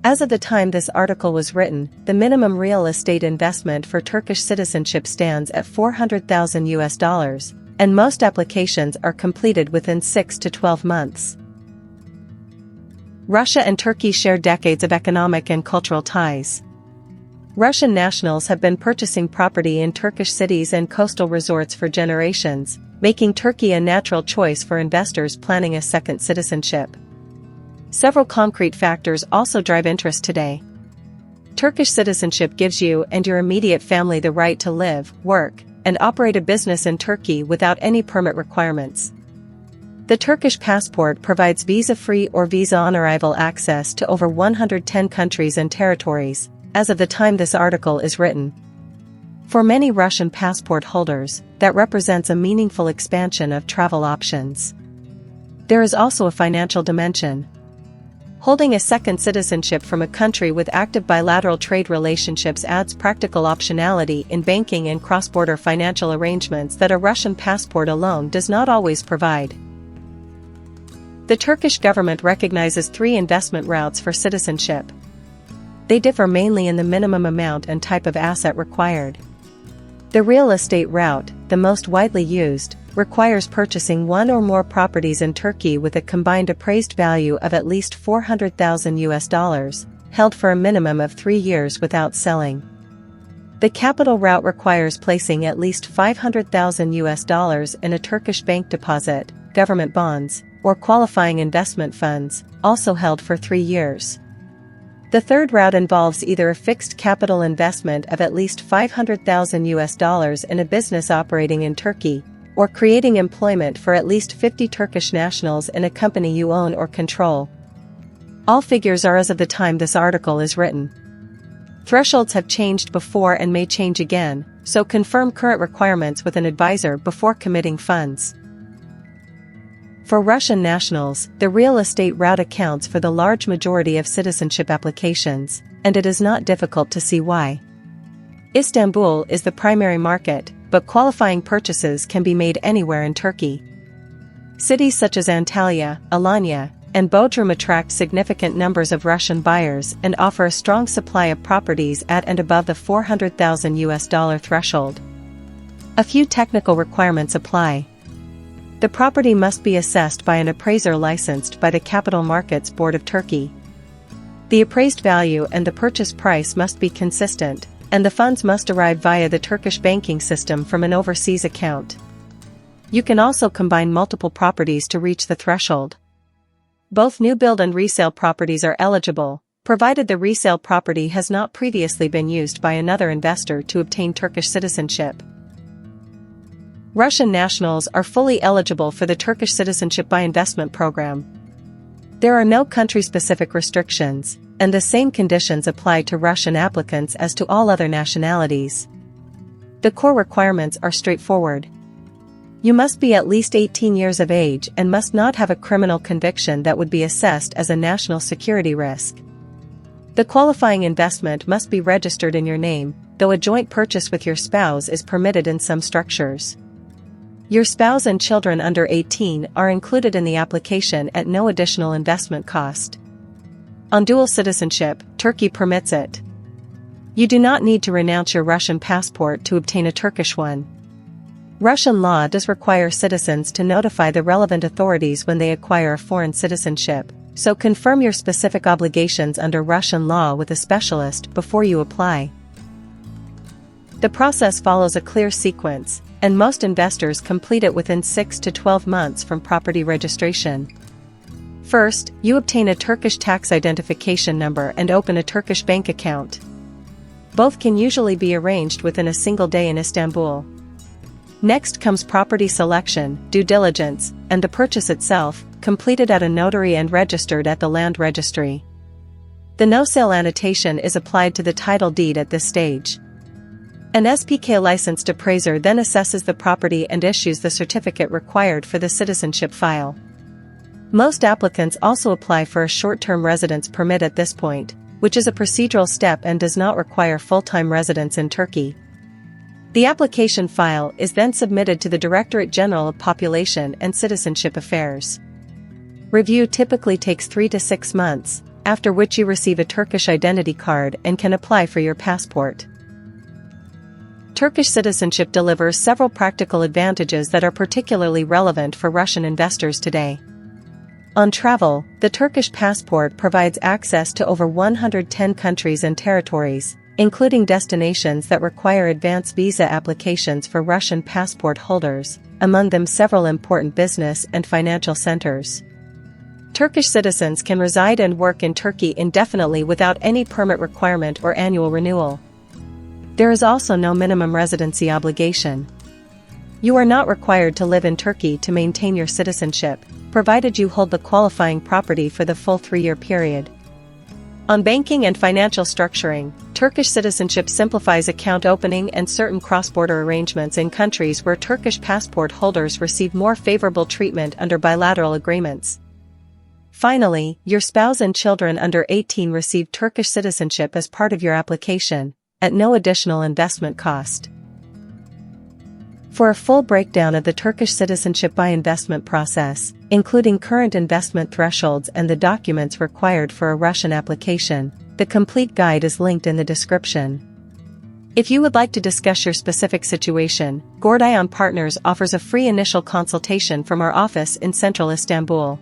As of the time this article was written, the minimum real estate investment for Turkish citizenship stands at $400,000, and most applications are completed within 6 to 12 months. Russia and Turkey share decades of economic and cultural ties. Russian nationals have been purchasing property in Turkish cities and coastal resorts for generations, making Turkey a natural choice for investors planning a second citizenship. Several concrete factors also drive interest today. Turkish citizenship gives you and your immediate family the right to live, work, and operate a business in Turkey without any permit requirements. The Turkish passport provides visa-free or visa-on-arrival access to over 110 countries and territories, as of the time this article is written. For many Russian passport holders, that represents a meaningful expansion of travel options. There is also a financial dimension. Holding a second citizenship from a country with active bilateral trade relationships adds practical optionality in banking and cross-border financial arrangements that a Russian passport alone does not always provide. The Turkish government recognizes 3 investment routes for citizenship. They differ mainly in the minimum amount and type of asset required. The real estate route, the most widely used, requires purchasing one or more properties in Turkey with a combined appraised value of at least $400,000, held for a minimum of 3 years without selling. The capital route requires placing at least $500,000 in a Turkish bank deposit, government bonds, or qualifying investment funds, also held for 3 years. The third route involves either a fixed capital investment of at least $500,000 in a business operating in Turkey, or creating employment for at least 50 Turkish nationals in a company you own or control. All figures are as of the time this article is written. Thresholds have changed before and may change again, so confirm current requirements with an advisor before committing funds. For Russian nationals, the real estate route accounts for the large majority of citizenship applications, and it is not difficult to see why. Istanbul is the primary market, but qualifying purchases can be made anywhere in Turkey. Cities such as Antalya, Alanya, and Bodrum attract significant numbers of Russian buyers and offer a strong supply of properties at and above the $400,000 threshold. A few technical requirements apply. The property must be assessed by an appraiser licensed by the Capital Markets Board of Turkey. The appraised value and the purchase price must be consistent, and the funds must arrive via the Turkish banking system from an overseas account. You can also combine multiple properties to reach the threshold. Both new build and resale properties are eligible, provided the resale property has not previously been used by another investor to obtain Turkish citizenship. Russian nationals are fully eligible for the Turkish Citizenship-by-investment program. There are no country-specific restrictions, and the same conditions apply to Russian applicants as to all other nationalities. The core requirements are straightforward. You must be at least 18 years of age and must not have a criminal conviction that would be assessed as a national security risk. The qualifying investment must be registered in your name, though a joint purchase with your spouse is permitted in some structures. Your spouse and children under 18 are included in the application at no additional investment cost. On dual citizenship, Turkey permits it. You do not need to renounce your Russian passport to obtain a Turkish one. Russian law does require citizens to notify the relevant authorities when they acquire a foreign citizenship, so confirm your specific obligations under Russian law with a specialist before you apply. The process follows a clear sequence, and most investors complete it within 6 to 12 months from property registration. First, you obtain a Turkish tax identification number and open a Turkish bank account. Both can usually be arranged within a single day in Istanbul. Next comes property selection, due diligence, and the purchase itself, completed at a notary and registered at the land registry. The no-sale annotation is applied to the title deed at this stage. An SPK licensed appraiser then assesses the property and issues the certificate required for the citizenship file. Most applicants also apply for a short-term residence permit at this point, which is a procedural step and does not require full-time residence in Turkey. The application file is then submitted to the Directorate General of Population and Citizenship Affairs. Review typically takes 3 to 6 months, after which you receive a Turkish identity card and can apply for your passport. Turkish citizenship delivers several practical advantages that are particularly relevant for Russian investors today. On travel, the Turkish passport provides access to over 110 countries and territories, including destinations that require advance visa applications for Russian passport holders, among them several important business and financial centers. Turkish citizens can reside and work in Turkey indefinitely without any permit requirement or annual renewal. There is also no minimum residency obligation. You are not required to live in Turkey to maintain your citizenship, provided you hold the qualifying property for the full 3-year period. On banking and financial structuring, Turkish citizenship simplifies account opening and certain cross-border arrangements in countries where Turkish passport holders receive more favorable treatment under bilateral agreements. Finally, your spouse and children under 18 receive Turkish citizenship as part of your application, at no additional investment cost. For a full breakdown of the Turkish citizenship-by-investment process, including current investment thresholds and the documents required for a Russian application, the complete guide is linked in the description. If you would like to discuss your specific situation, Gordion Partners offers a free initial consultation from our office in central Istanbul.